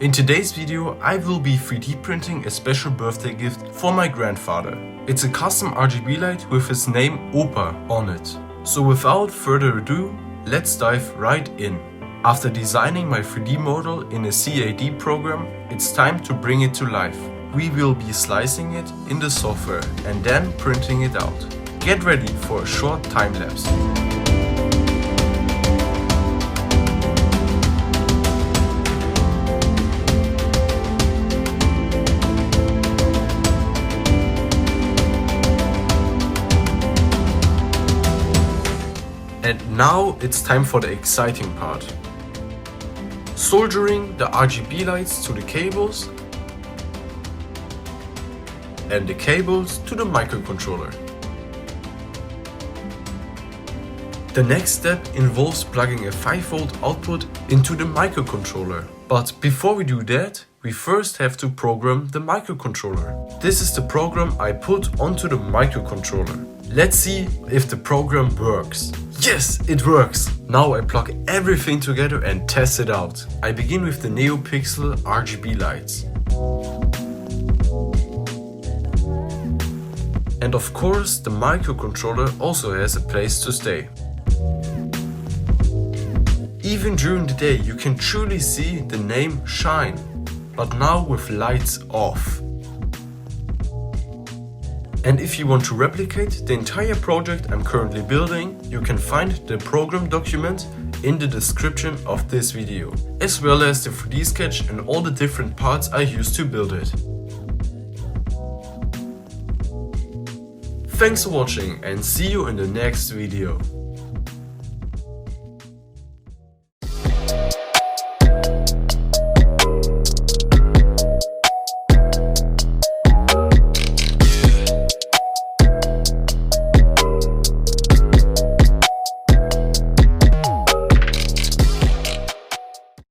In today's video, I will be 3D printing a special birthday gift for my grandfather. It's a custom RGB light with his name Opa on it. So without further ado, let's dive right in. After designing my 3D model in a CAD program, it's time to bring it to life. We will be slicing it in the software and then printing it out. Get ready for a short time lapse. And now it's time for the exciting part. Soldering the RGB lights to the cables and the cables to the microcontroller. The next step involves plugging a 5V output into the microcontroller. But before we do that, we first have to program the microcontroller. This is the program I put onto the microcontroller. Let's see if the program works. Yes, it works! Now I plug everything together and test it out. I begin with the NeoPixel RGB lights. And of course, the microcontroller also has a place to stay. Even during the day you can truly see the name shine, but now with lights off. And if you want to replicate the entire project I'm currently building, you can find the program document in the description of this video, as well as the 3D sketch and all the different parts I used to build it. Thanks for watching and see you in the next video.